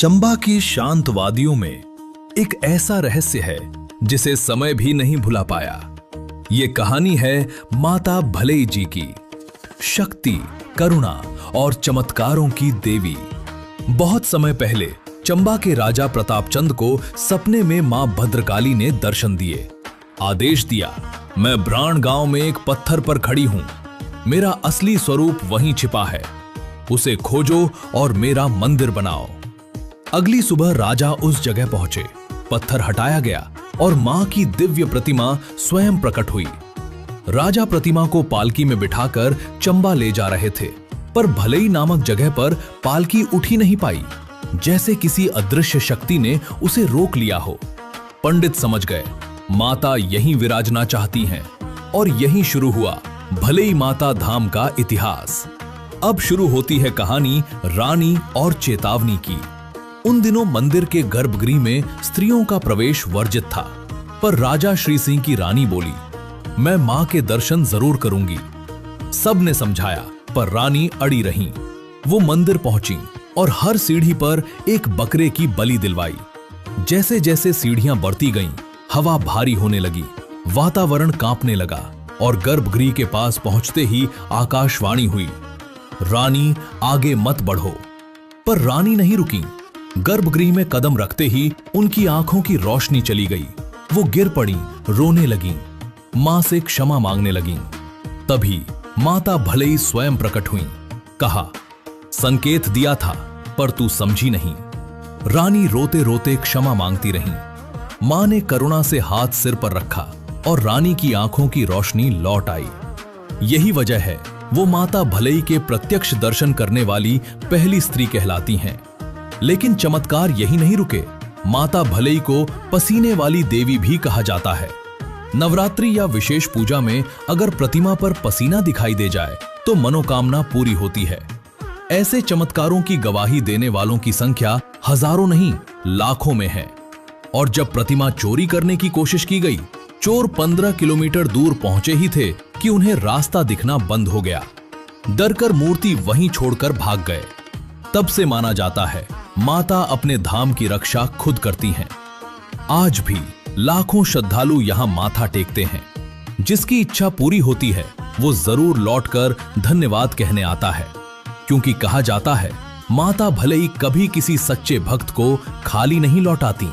चंबा की शांत वादियों में एक ऐसा रहस्य है जिसे समय भी नहीं भुला पाया। ये कहानी है माता भलई जी की, शक्ति, करुणा और चमत्कारों की देवी। बहुत समय पहले चंबा के राजा प्रतापचंद को सपने में मां भद्रकाली ने दर्शन दिए। आदेश दिया, मैं ब्राण गांव में एक पत्थर पर खड़ी हूं, मेरा असली स्वरूप वहीं छिपा है, उसे खोजो और मेरा मंदिर बनाओ। अगली सुबह राजा उस जगह पहुंचे, पत्थर हटाया गया और मां की दिव्य प्रतिमा स्वयं प्रकट हुई। राजा प्रतिमा को पालकी में बिठाकर चंबा ले जा रहे थे, पर भलई नामक जगह पर पालकी उठ ही नहीं पाई, जैसे किसी अदृश्य शक्ति ने उसे रोक लिया हो। पंडित समझ गए, माता यहीं विराजना चाहती हैं, और यहीं शुरू हुआ भलई माता धाम का इतिहास। अब शुरू होती है कहानी रानी और चेतावनी की। उन दिनों मंदिर के गर्भगृह में स्त्रियों का प्रवेश वर्जित था, पर राजा श्री सिंह की रानी बोली, मैं मां के दर्शन जरूर करूंगी। सब ने समझाया, पर रानी अड़ी रहीं। वो मंदिर पहुंची और हर सीढ़ी पर एक बकरे की बलि दिलवाई। जैसे जैसे सीढ़ियां बढ़ती गईं, हवा भारी होने लगी, वातावरण कांपने लगा और गर्भगृह के पास पहुंचते ही आकाशवाणी हुई, रानी आगे मत बढ़ो। पर रानी नहीं रुकी। गर्भगृह में कदम रखते ही उनकी आंखों की रोशनी चली गई। वो गिर पड़ी, रोने लगीं, मां से क्षमा मांगने लगीं। तभी माता भलई स्वयं प्रकट हुईं। कहा, संकेत दिया था पर तू समझी नहीं। रानी रोते रोते क्षमा मांगती रहीं। मां ने करुणा से हाथ सिर पर रखा और रानी की आंखों की रोशनी लौट आई। यही वजह है वो माता भलई के प्रत्यक्ष दर्शन करने वाली पहली स्त्री कहलाती हैं। लेकिन चमत्कार यही नहीं रुके। माता भलई को पसीने वाली देवी भी कहा जाता है। नवरात्रि या विशेष पूजा में अगर प्रतिमा पर पसीना दिखाई दे जाए तो मनोकामना पूरी होती है। ऐसे चमत्कारों की गवाही देने वालों की संख्या हजारों नहीं, लाखों में है। और जब प्रतिमा चोरी करने की कोशिश की गई, चोर 15 किलोमीटर दूर पहुंचे ही थे कि उन्हें रास्ता दिखना बंद हो गया। डरकर मूर्ति वहीं छोड़कर भाग गए। तब से माना जाता है माता अपने धाम की रक्षा खुद करती हैं। आज भी लाखों श्रद्धालु यहां माथा टेकते हैं। जिसकी इच्छा पूरी होती है वो जरूर लौटकर धन्यवाद कहने आता है, क्योंकि कहा जाता है माता भलई कभी किसी सच्चे भक्त को खाली नहीं लौटाती।